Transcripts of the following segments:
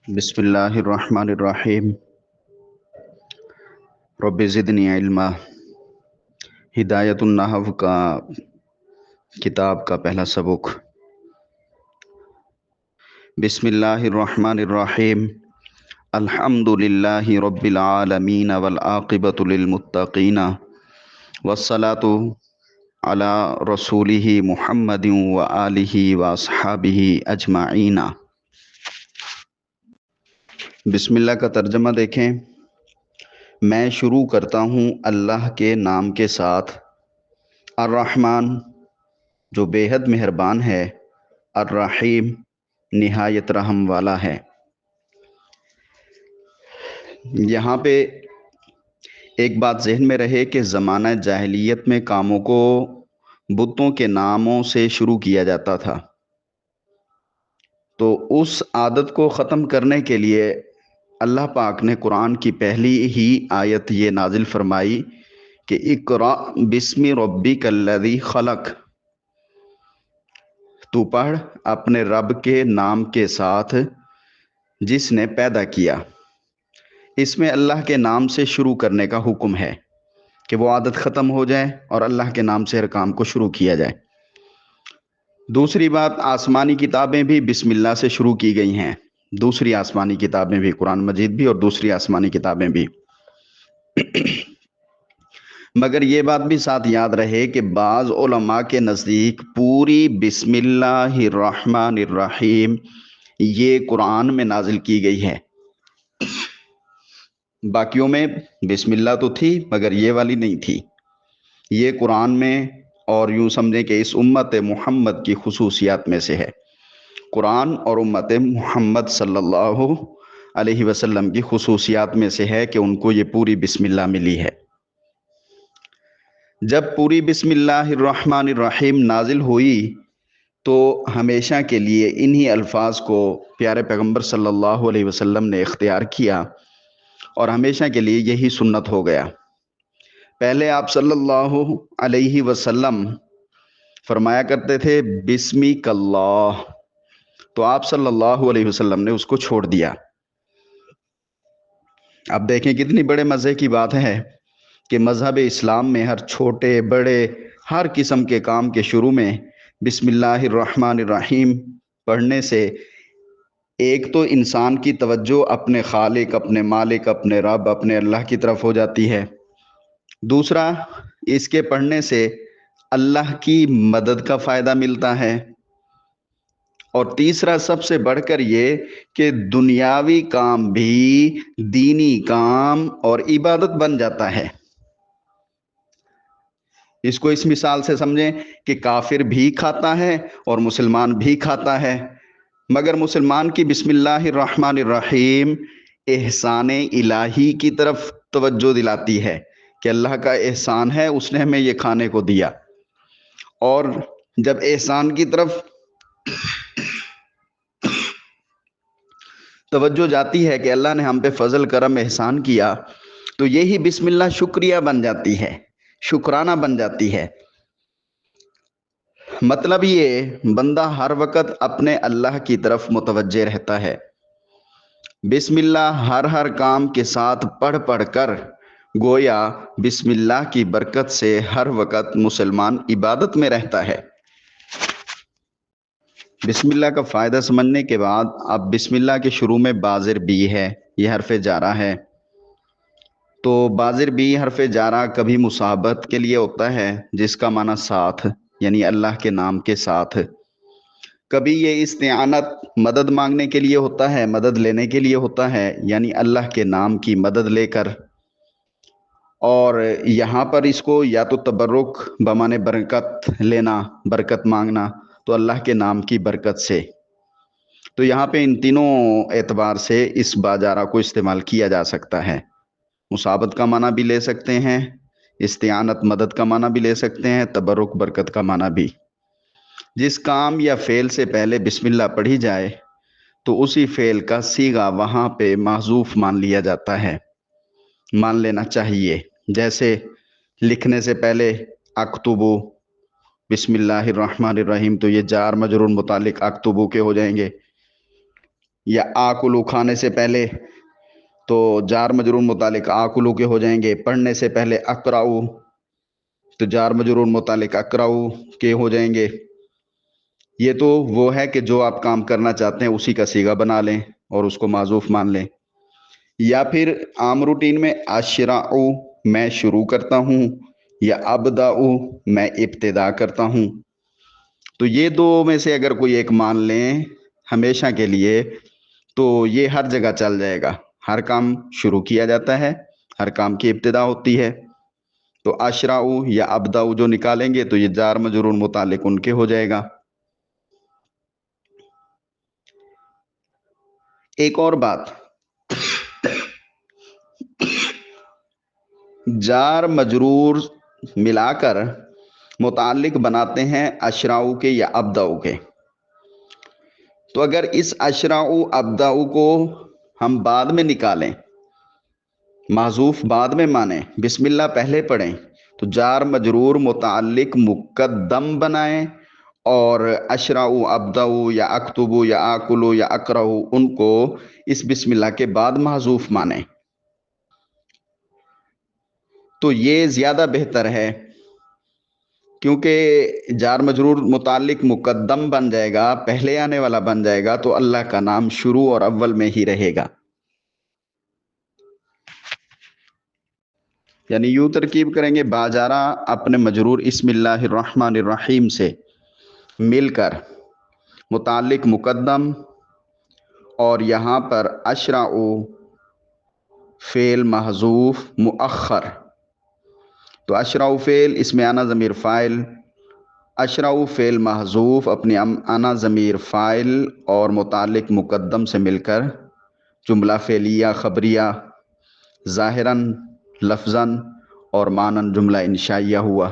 بسم اللہ الرحمن الرحیم رب زدنی علما۔ ہدایت النحو کا کتاب کا پہلا سبق۔ بسم اللہ الرحمن الرحیم الحمد للہ رب العالمین والعاقبۃ للمتقین والصلاۃ علی رسولہ محمد وآلہ واصحابہ اجمعین۔ بسم اللہ کا ترجمہ دیکھیں۔ میں شروع کرتا ہوں اللہ کے نام کے ساتھ، الرحمن جو بے حد مہربان ہے، الرحیم نہایت رحم والا ہے۔ یہاں پہ ایک بات ذہن میں رہے کہ زمانہ جاہلیت میں کاموں کو بتوں کے ناموں سے شروع کیا جاتا تھا، تو اس عادت کو ختم کرنے کے لیے اللہ پاک نے قرآن کی پہلی ہی آیت یہ نازل فرمائی کہ اقرأ بسم ربک الذی خلق، تو پڑھ اپنے رب کے نام کے ساتھ جس نے پیدا کیا۔ اس میں اللہ کے نام سے شروع کرنے کا حکم ہے کہ وہ عادت ختم ہو جائے اور اللہ کے نام سے ہر کام کو شروع کیا جائے۔ دوسری بات، آسمانی کتابیں بھی بسم اللہ سے شروع کی گئی ہیں، دوسری آسمانی کتابیں بھی، قرآن مجید بھی اور دوسری آسمانی کتابیں بھی۔ مگر یہ بات بھی ساتھ یاد رہے کہ بعض علماء کے نزدیک پوری بسم اللہ الرحمن الرحیم یہ قرآن میں نازل کی گئی ہے۔ باقیوں میں بسم اللہ تو تھی مگر یہ والی نہیں تھی، یہ قرآن میں، اور یوں سمجھیں کہ اس امت محمد کی خصوصیات میں سے ہے۔ قرآن اور امت محمد صلی اللہ علیہ وسلم کی خصوصیات میں سے ہے کہ ان کو یہ پوری بسم اللہ ملی ہے۔ جب پوری بسم اللہ الرحمن الرحیم نازل ہوئی تو ہمیشہ کے لیے انہی الفاظ کو پیارے پیغمبر صلی اللہ علیہ وسلم نے اختیار کیا اور ہمیشہ کے لیے یہی سنت ہو گیا۔ پہلے آپ صلی اللہ علیہ وسلم فرمایا کرتے تھے بسمک اللہ، تو آپ صلی اللہ علیہ وسلم نے اس کو چھوڑ دیا۔ اب دیکھیں کتنی بڑے مزے کی بات ہے کہ مذہب اسلام میں ہر چھوٹے بڑے ہر قسم کے کام کے شروع میں بسم اللہ الرحمن الرحیم پڑھنے سے ایک تو انسان کی توجہ اپنے خالق، اپنے مالک، اپنے رب، اپنے اللہ کی طرف ہو جاتی ہے۔ دوسرا، اس کے پڑھنے سے اللہ کی مدد کا فائدہ ملتا ہے، اور تیسرا سب سے بڑھ کر یہ کہ دنیاوی کام بھی دینی کام اور عبادت بن جاتا ہے۔ اس کو اس مثال سے سمجھیں کہ کافر بھی کھاتا ہے اور مسلمان بھی کھاتا ہے، مگر مسلمان کی بسم اللہ الرحمن الرحیم احسان الہی کی طرف توجہ دلاتی ہے کہ اللہ کا احسان ہے، اس نے ہمیں یہ کھانے کو دیا۔ اور جب احسان کی طرف توجہ جاتی ہے کہ اللہ نے ہم پہ فضل کرم احسان کیا، تو یہی بسم اللہ شکریہ بن جاتی ہے، شکرانہ بن جاتی ہے۔ مطلب یہ بندہ ہر وقت اپنے اللہ کی طرف متوجہ رہتا ہے۔ بسم اللہ ہر کام کے ساتھ پڑھ کر گویا بسم اللہ کی برکت سے ہر وقت مسلمان عبادت میں رہتا ہے۔ بسم اللہ کا فائدہ سمجھنے کے بعد اب بسم اللہ کے شروع میں بازر بی ہے، یہ حرف جارہ ہے۔ تو بازر بی حرف جارہ کبھی مصاحبت کے لیے ہوتا ہے جس کا معنی ساتھ، یعنی اللہ کے نام کے ساتھ۔ کبھی یہ استعانت مدد مانگنے کے لیے ہوتا ہے، مدد لینے کے لیے ہوتا ہے، یعنی اللہ کے نام کی مدد لے کر۔ اور یہاں پر اس کو یا تو تبرک بمانے برکت لینا، برکت مانگنا، تو اللہ کے نام کی برکت سے۔ تو یہاں پہ ان تینوں اعتبار سے اس باجارہ کو استعمال کیا جا سکتا ہے۔ مصابت کا معنی بھی لے سکتے ہیں، استعانت مدد کا معنی بھی لے سکتے ہیں، تبرک برکت کا معنی بھی۔ جس کام یا فعل سے پہلے بسم اللہ پڑھی جائے تو اسی فعل کا صیغہ وہاں پہ محذوف مان لیا جاتا ہے، مان لینا چاہیے۔ جیسے لکھنے سے پہلے اکتبو بسم اللہ الرحمن الرحیم، تو یہ جار مجرور متعلق اکتبو کے ہو جائیں گے۔ یا آکلو کھانے سے پہلے تو جار مجرور متعلق آکلو کے ہو جائیں گے، پڑھنے سے پہلے اقراؤ تو جار مجرور متعلق اقراؤ کے ہو جائیں گے۔ یہ تو وہ ہے کہ جو آپ کام کرنا چاہتے ہیں اسی کا صیغہ بنا لیں اور اس کو معذوف مان لیں، یا پھر عام روٹین میں اشرعو میں شروع کرتا ہوں یا ابداؤ میں ابتدا کرتا ہوں۔ تو یہ دو میں سے اگر کوئی ایک مان لیں ہمیشہ کے لیے تو یہ ہر جگہ چل جائے گا، ہر کام شروع کیا جاتا ہے، ہر کام کی ابتدا ہوتی ہے۔ تو اشرعو یا ابداؤ جو نکالیں گے تو یہ جار مجرور متعلق ان کے ہو جائے گا۔ ایک اور بات، جار مجرور ملا کر متعلق بناتے ہیں اشرعو کے یا ابداؤ کے، تو اگر اس اشرعو ابداؤ کو ہم بعد میں نکالیں، محذوف بعد میں مانیں، بسم اللہ پہلے پڑھیں، تو جار مجرور متعلق مقدم بنائیں اور اشرعو ابداؤ یا اکتبو یا آکلو یا اقرؤ ان کو اس بسم اللہ کے بعد محذوف مانیں، تو یہ زیادہ بہتر ہے، کیونکہ جار مجرور متعلق مقدم بن جائے گا، پہلے آنے والا بن جائے گا، تو اللہ کا نام شروع اور اول میں ہی رہے گا۔ یعنی یوں ترکیب کریں گے، باجارہ اپنے مجرور اسم اللہ الرحمن الرحیم سے مل کر متعلق مقدم اور یہاں پر اشرعو فعل محذوف مؤخر، تو اشرعو فعل اسم انا ضمیر فاعل، اشرعو فعل محذوف اپنی انا ضمیر فاعل اور متعلق مقدم سے مل کر جملہ فعلیہ خبریہ ظاہراً لفظاً اور معناً جملہ انشائیہ ہوا۔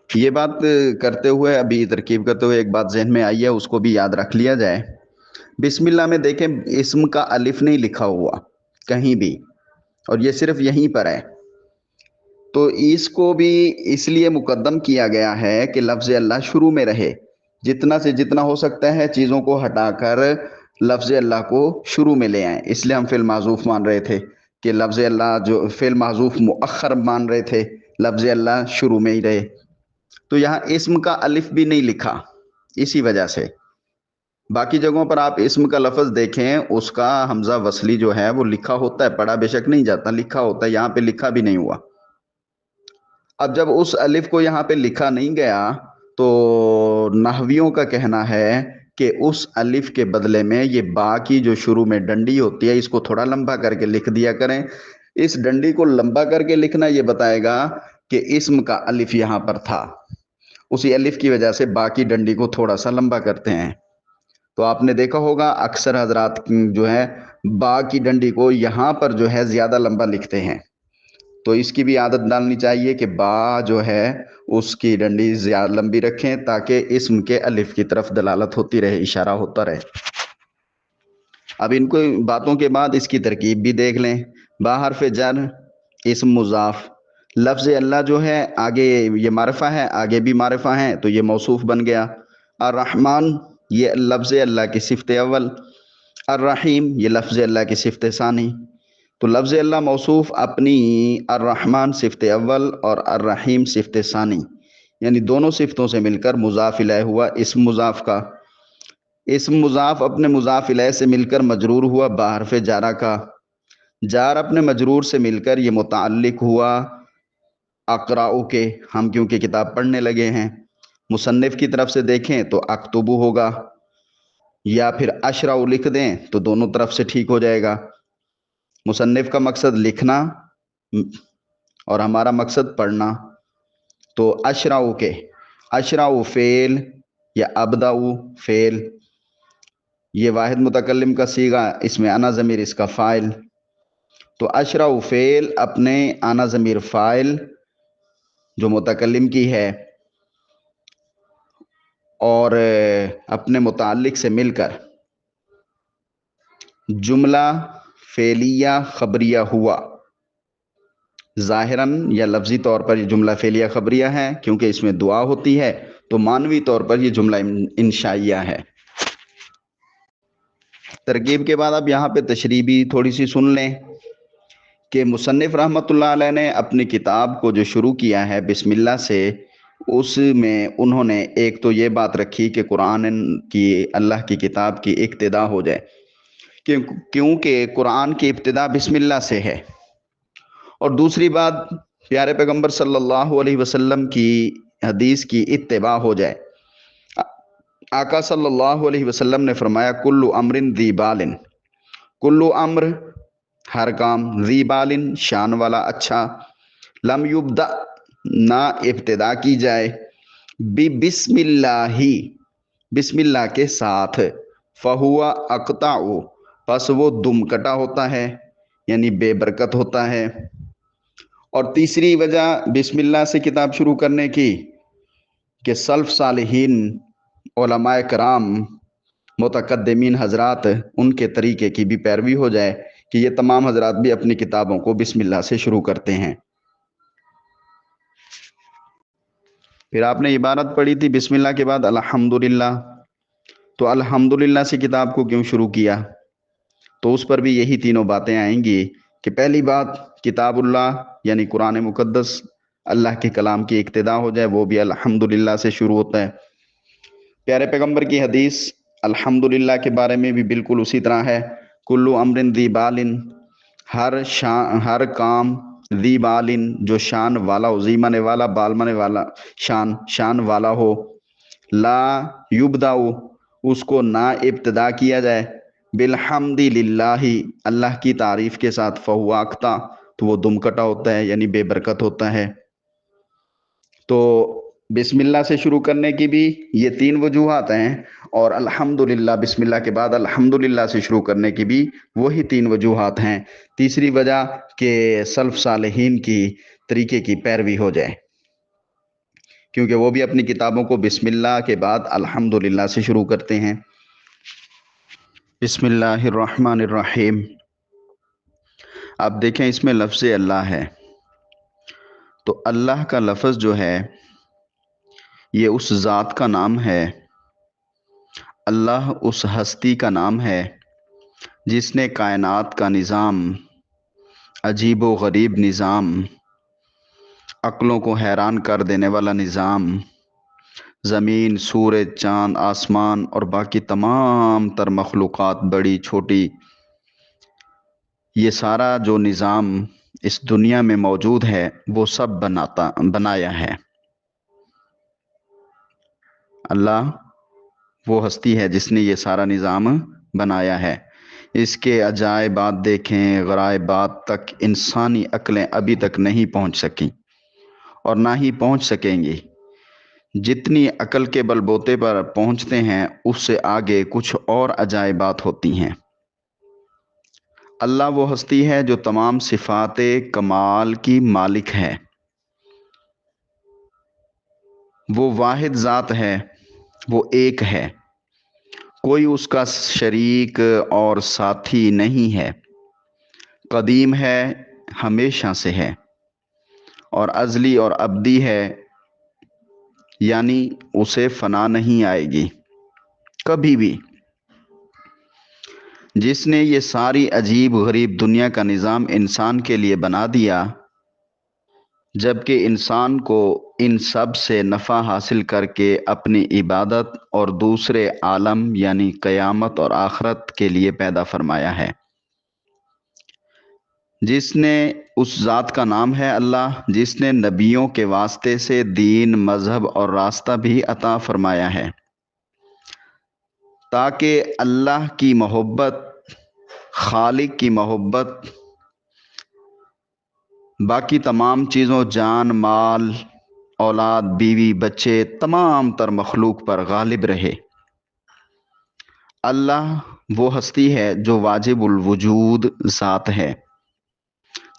یہ بات کرتے ہوئے، ابھی ترکیب کرتے ہوئے ایک بات ذہن میں آئی ہے، اس کو بھی یاد رکھ لیا جائے۔ بسم اللہ میں دیکھیں اسم کا الف نہیں لکھا ہوا کہیں بھی، اور یہ صرف یہیں پر ہے، تو اس کو بھی اس لیے مقدم کیا گیا ہے کہ لفظ اللہ شروع میں رہے، جتنا سے جتنا ہو سکتا ہے چیزوں کو ہٹا کر لفظ اللہ کو شروع میں لے آئیں، اس لیے ہم فعل معذوف مان رہے تھے کہ لفظ اللہ جو فعل معذوف مؤخر مان رہے تھے، لفظ اللہ شروع میں ہی رہے، تو یہاں اسم کا الف بھی نہیں لکھا اسی وجہ سے۔ باقی جگہوں پر آپ اسم کا لفظ دیکھیں، اس کا حمزہ وصلی جو ہے وہ لکھا ہوتا ہے، پڑھا بے شک نہیں جاتا، لکھا ہوتا ہے، یہاں پہ لکھا بھی نہیں ہوا۔ اب جب اس الف کو یہاں پہ لکھا نہیں گیا تو نحویوں کا کہنا ہے کہ اس الف کے بدلے میں یہ با کی جو شروع میں ڈنڈی ہوتی ہے اس کو تھوڑا لمبا کر کے لکھ دیا کریں۔ اس ڈنڈی کو لمبا کر کے لکھنا یہ بتائے گا کہ اسم کا الف یہاں پر تھا، اسی الف کی وجہ سے با کی ڈنڈی کو تھوڑا سا لمبا کرتے ہیں۔ تو آپ نے دیکھا ہوگا اکثر حضرات جو ہے با کی ڈنڈی کو یہاں پر جو ہے زیادہ لمبا لکھتے ہیں، تو اس کی بھی عادت ڈالنی چاہیے کہ با جو ہے اس کی ڈنڈی زیادہ لمبی رکھیں تاکہ اسم کے الف کی طرف دلالت ہوتی رہے، اشارہ ہوتا رہے۔ اب ان کو باتوں کے بعد اس کی ترکیب بھی دیکھ لیں۔ با حرف جر اسم مضاف، لفظ اللہ جو ہے آگے یہ معرفہ ہے، آگے بھی معرفہ ہیں، تو یہ موصوف بن گیا۔ الرحمن یہ لفظ اللہ کی صفت اول، الرحیم یہ لفظ اللہ کی صفت ثانی، تو لفظ اللہ موصوف اپنی الرحمن صفت اول اور الرحیم صفت ثانی، یعنی دونوں صفتوں سے مل کر مضاف الیہ ہوا اسم مضاف کا۔ اسم مضاف اپنے مضاف الیہ سے مل کر مجرور ہوا بحرف جارہ کا، جار اپنے مجرور سے مل کر یہ متعلق ہوا اقراؤ کے، ہم کیونکہ کتاب پڑھنے لگے ہیں۔ مصنف کی طرف سے دیکھیں تو اکتبو ہوگا، یا پھر اشرعو لکھ دیں تو دونوں طرف سے ٹھیک ہو جائے گا۔ مصنف کا مقصد لکھنا اور ہمارا مقصد پڑھنا، تو اشرعو کے، اشرعو فعل یا ابداؤ فعل، یہ واحد متکلم کا صیغہ اس میں انا ضمیر اس کا فاعل، تو اشرعو فعل اپنے انا ضمیر فاعل جو متکلم کی ہے اور اپنے متعلق سے مل کر جملہ فعلیہ خبریہ ہوا، ظاہراً یا لفظی طور پر یہ جملہ فعلیہ خبریہ ہے کیونکہ اس میں دعا ہوتی ہے، تو معنوی طور پر یہ جملہ انشائیہ ہے۔ ترکیب کے بعد اب یہاں پہ تشریح بھی تھوڑی سی سن لیں کہ مصنف رحمۃ اللہ علیہ نے اپنی کتاب کو جو شروع کیا ہے بسم اللہ سے، اس میں انہوں نے ایک تو یہ بات رکھی کہ قرآن کی، اللہ کی کتاب کی ابتدا ہو جائے، کیونکہ قرآن کی ابتدا بسم اللہ سے ہے۔ اور دوسری بات، پیارے پیغمبر صلی اللہ علیہ وسلم کی حدیث کی اتباع ہو جائے۔ آقا صلی اللہ علیہ وسلم نے فرمایا کل امر ذی بال، کل امر ہر کام، ذی بال شان والا اچھا، لم یبدأ نہ ابتدا کی جائے، بسم اللہ بسم اللہ کے ساتھ، فہو اقطع پس وہ دم کٹا ہوتا ہے، یعنی بے برکت ہوتا ہے۔ اور تیسری وجہ بسم اللہ سے کتاب شروع کرنے کی کہ سلف صالحین، علماء کرام، متقدمین حضرات، ان کے طریقے کی بھی پیروی ہو جائے کہ یہ تمام حضرات بھی اپنی کتابوں کو بسم اللہ سے شروع کرتے ہیں۔ پھر آپ نے عبارت پڑھی تھی بسم اللہ کے بعد الحمدللہ، تو الحمدللہ سے کتاب کو کیوں شروع کیا؟ تو اس پر بھی یہی تینوں باتیں آئیں گی کہ پہلی بات کتاب اللہ یعنی قرآن مقدس، اللہ کے کلام کی ابتدا ہو جائے، وہ بھی الحمدللہ سے شروع ہوتا ہے۔ پیارے پیغمبر کی حدیث الحمدللہ کے بارے میں بھی بالکل اسی طرح ہے، کل امر ذی بال، ہر کام، ذی بال جو شان والا ہو، ذی مانے والا، بال مانے والا، شان والا ہو، لا یبدأ اس کو نہ ابتدا کیا جائے، بالحمد للہ اللہ کی تعریف کے ساتھ، فہو اقطع تو وہ دم کٹا ہوتا ہے، یعنی بے برکت ہوتا ہے۔ تو بسم اللہ سے شروع کرنے کی بھی یہ تین وجوہات ہیں، اور الحمدللہ بسم اللہ کے بعد الحمدللہ سے شروع کرنے کی بھی وہی تین وجوہات ہیں۔ تیسری وجہ کہ سلف صالحین کی طریقے کی پیروی ہو جائے، کیونکہ وہ بھی اپنی کتابوں کو بسم اللہ کے بعد الحمدللہ سے شروع کرتے ہیں۔ بسم اللہ الرحمن الرحیم۔ آپ دیکھیں اس میں لفظ اللہ ہے، تو اللہ کا لفظ جو ہے یہ اس ذات کا نام ہے، اللہ اس ہستی کا نام ہے جس نے کائنات کا نظام، عجیب و غریب نظام، عقلوں کو حیران کر دینے والا نظام، زمین، سورج، چاند، آسمان اور باقی تمام تر مخلوقات، بڑی چھوٹی، یہ سارا جو نظام اس دنیا میں موجود ہے وہ سب بنایا ہے۔ اللہ وہ ہستی ہے جس نے یہ سارا نظام بنایا ہے۔ اس کے عجائبات دیکھیں، غرائبات تک انسانی عقلیں ابھی تک نہیں پہنچ سکیں اور نہ ہی پہنچ سکیں گی۔ جتنی عقل کے بل بوتے پر پہنچتے ہیں اس سے آگے کچھ اور عجائبات ہوتی ہیں۔ اللہ وہ ہستی ہے جو تمام صفات کمال کی مالک ہے، وہ واحد ذات ہے، وہ ایک ہے، کوئی اس کا شریک اور ساتھی نہیں ہے، قدیم ہے، ہمیشہ سے ہے، اور ازلی اور ابدی ہے، یعنی اسے فنا نہیں آئے گی کبھی بھی۔ جس نے یہ ساری عجیب غریب دنیا کا نظام انسان کے لیے بنا دیا، جبکہ انسان کو ان سب سے نفع حاصل کر کے اپنی عبادت اور دوسرے عالم یعنی قیامت اور آخرت کے لیے پیدا فرمایا ہے۔ جس نے، اس ذات کا نام ہے اللہ، جس نے نبیوں کے واسطے سے دین، مذہب اور راستہ بھی عطا فرمایا ہے تاکہ اللہ کی محبت، خالق کی محبت باقی تمام چیزوں، جان، مال، اولاد، بیوی، بچے، تمام تر مخلوق پر غالب رہے۔ اللہ وہ ہستی ہے جو واجب الوجود ذات ہے،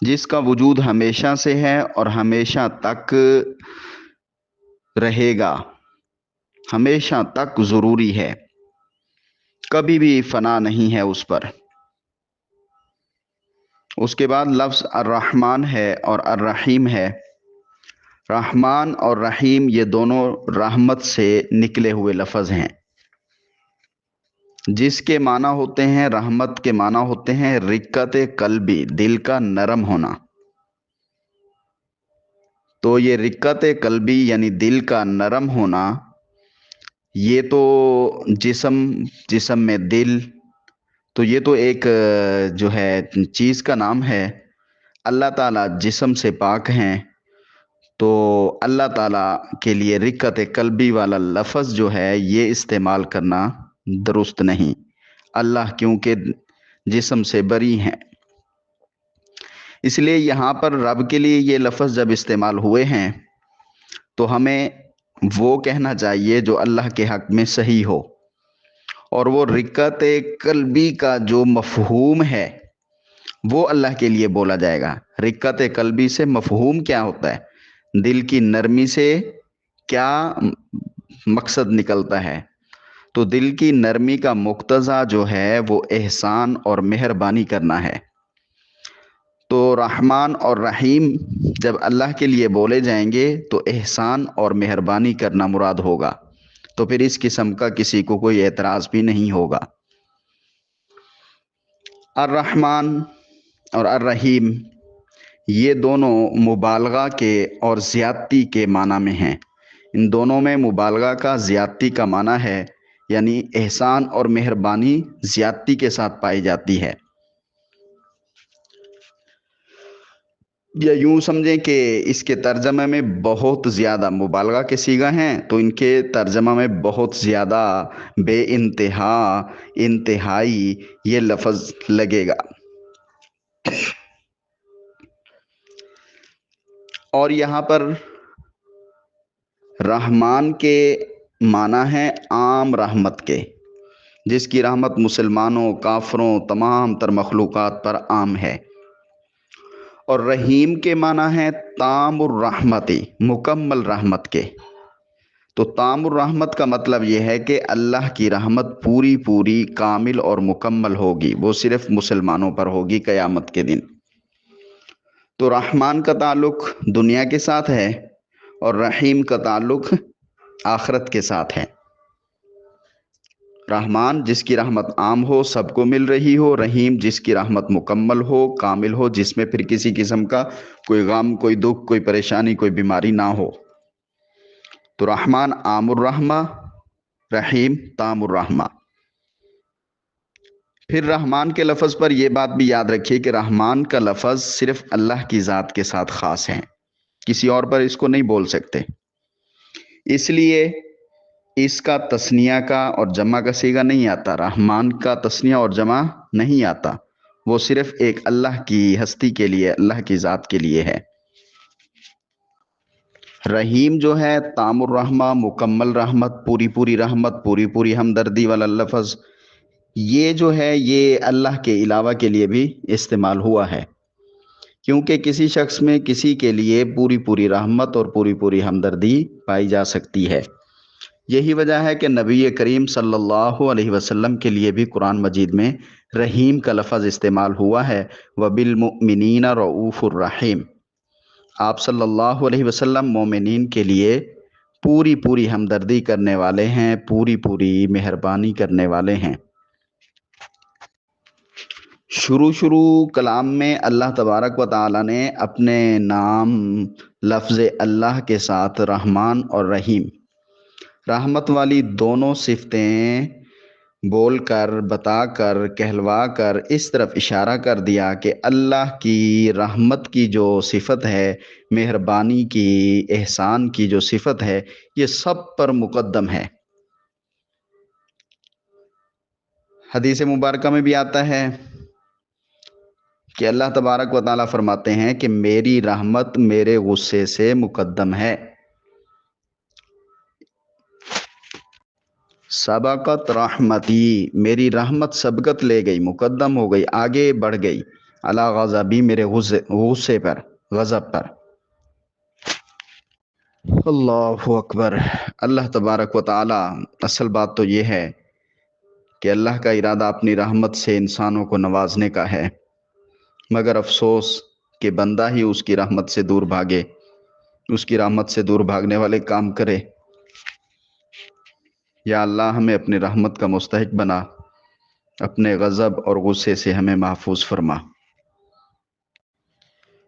جس کا وجود ہمیشہ سے ہے اور ہمیشہ تک رہے گا، ہمیشہ تک ضروری ہے، کبھی بھی فنا نہیں ہے اس پر۔ اس کے بعد لفظ الرحمن ہے اور الرحیم ہے۔ رحمان اور رحیم یہ دونوں رحمت سے نکلے ہوئے لفظ ہیں۔ جس کے معنی ہوتے ہیں، رحمت کے معنی ہوتے ہیں رقت قلبی، دل کا نرم ہونا۔ تو یہ رقت قلبی یعنی دل کا نرم ہونا، یہ تو جسم میں دل، تو یہ تو ایک جو ہے چیز کا نام ہے۔ اللہ تعالیٰ جسم سے پاک ہیں، تو اللہ تعالیٰ کے لیے رقت قلبی والا لفظ جو ہے یہ استعمال کرنا درست نہیں۔ اللہ کیونکہ جسم سے بری ہیں، اس لیے یہاں پر رب کے لیے یہ لفظ جب استعمال ہوئے ہیں تو ہمیں وہ کہنا چاہیے جو اللہ کے حق میں صحیح ہو، اور وہ رقت قلبی کا جو مفہوم ہے وہ اللہ کے لیے بولا جائے گا۔ رقت قلبی سے مفہوم کیا ہوتا ہے، دل کی نرمی سے کیا مقصد نکلتا ہے؟ تو دل کی نرمی کا مقتضا جو ہے وہ احسان اور مہربانی کرنا ہے۔ تو رحمان اور رحیم جب اللہ کے لیے بولے جائیں گے تو احسان اور مہربانی کرنا مراد ہوگا، تو پھر اس قسم کا کسی کو کوئی اعتراض بھی نہیں ہوگا۔ الرحمن اور الرحیم یہ دونوں مبالغہ کے اور زیادتی کے معنی میں ہیں۔ ان دونوں میں مبالغہ کا زیادتی کا معنی ہے، یعنی احسان اور مہربانی زیادتی کے ساتھ پائی جاتی ہے، یا یوں سمجھیں کہ اس کے ترجمے میں بہت زیادہ مبالغہ کے صیغہ ہیں، تو ان کے ترجمہ میں بہت زیادہ، بے انتہا، انتہائی یہ لفظ لگے گا۔ اور یہاں پر رحمان کے معنی ہیں عام رحمت کے، جس کی رحمت مسلمانوں، کافروں، تمام تر مخلوقات پر عام ہے۔ اور رحیم کے معنی ہیں تام الرحمتی، مکمل رحمت کے۔ تو تام الرحمت کا مطلب یہ ہے کہ اللہ کی رحمت پوری پوری کامل اور مکمل ہوگی، وہ صرف مسلمانوں پر ہوگی قیامت کے دن۔ تو رحمان کا تعلق دنیا کے ساتھ ہے اور رحیم کا تعلق آخرت کے ساتھ ہے۔ رحمان جس کی رحمت عام ہو، سب کو مل رہی ہو، رحیم جس کی رحمت مکمل ہو، کامل ہو، جس میں پھر کسی قسم کا کوئی غم، کوئی دکھ، کوئی پریشانی، کوئی بیماری نہ ہو۔ تو رحمان عام الرحمہ، رحیم تام الرحمہ۔ پھر رحمان کے لفظ پر یہ بات بھی یاد رکھیے کہ رحمان کا لفظ صرف اللہ کی ذات کے ساتھ خاص ہے، کسی اور پر اس کو نہیں بول سکتے، اس لیے اس کا تثنیہ کا اور جمع کا صیغہ نہیں آتا، رحمان کا تثنیہ اور جمع نہیں آتا، وہ صرف ایک اللہ کی ہستی کے لیے، اللہ کی ذات کے لیے ہے۔ رحیم جو ہے تام الرحمہ، مکمل رحمت، پوری پوری رحمت، پوری پوری ہمدردی والا لفظ، یہ جو ہے یہ اللہ کے علاوہ کے لیے بھی استعمال ہوا ہے، کیونکہ کسی شخص میں کسی کے لیے پوری پوری رحمت اور پوری پوری ہمدردی پائی جا سکتی ہے۔ یہی وجہ ہے کہ نبی کریم صلی اللہ علیہ وسلم کے لیے بھی قرآن مجید میں رحیم کا لفظ استعمال ہوا ہے، وَبِالْمُؤْمِنِينَ رَؤُوفٌ الرحیم۔ آپ صلی اللہ علیہ وسلم مومنین کے لیے پوری پوری ہمدردی کرنے والے ہیں، پوری پوری مہربانی کرنے والے ہیں۔ شروع کلام میں اللہ تبارک و تعالی نے اپنے نام لفظ اللہ کے ساتھ رحمان اور رحیم، رحمت والی دونوں صفتیں بول کر، بتا کر، کہلوا کر اس طرف اشارہ کر دیا کہ اللہ کی رحمت کی جو صفت ہے، مہربانی کی، احسان کی جو صفت ہے، یہ سب پر مقدم ہے۔ حدیث مبارکہ میں بھی آتا ہے کہ اللہ تبارک و تعالیٰ فرماتے ہیں کہ میری رحمت میرے غصے سے مقدم ہے۔ سبقت رحمتی، میری رحمت سبقت لے گئی، مقدم ہو گئی، آگے بڑھ گئی، علی غضبی، میرے غصے پر، غضب پر۔ اللہ اکبر۔ اللہ تبارک و تعالیٰ، اصل بات تو یہ ہے کہ اللہ کا ارادہ اپنی رحمت سے انسانوں کو نوازنے کا ہے، مگر افسوس کہ بندہ ہی اس کی رحمت سے دور بھاگے، اس کی رحمت سے دور بھاگنے والے کام کرے۔ یا اللہ ہمیں اپنی رحمت کا مستحق بنا، اپنے غضب اور غصے سے ہمیں محفوظ فرما۔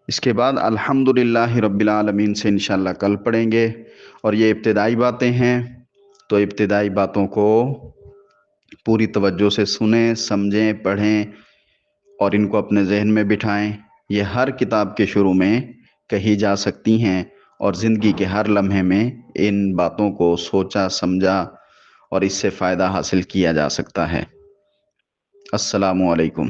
اس کے بعد الحمدللہ رب العالمین سے انشاءاللہ کل پڑھیں گے، اور یہ ابتدائی باتیں ہیں، تو ابتدائی باتوں کو پوری توجہ سے سنیں، سمجھیں، پڑھیں اور ان کو اپنے ذہن میں بٹھائیں۔ یہ ہر کتاب کے شروع میں کہی جا سکتی ہیں، اور زندگی کے ہر لمحے میں ان باتوں کو سوچا سمجھا اور اس سے فائدہ حاصل کیا جا سکتا ہے۔ السلام علیکم۔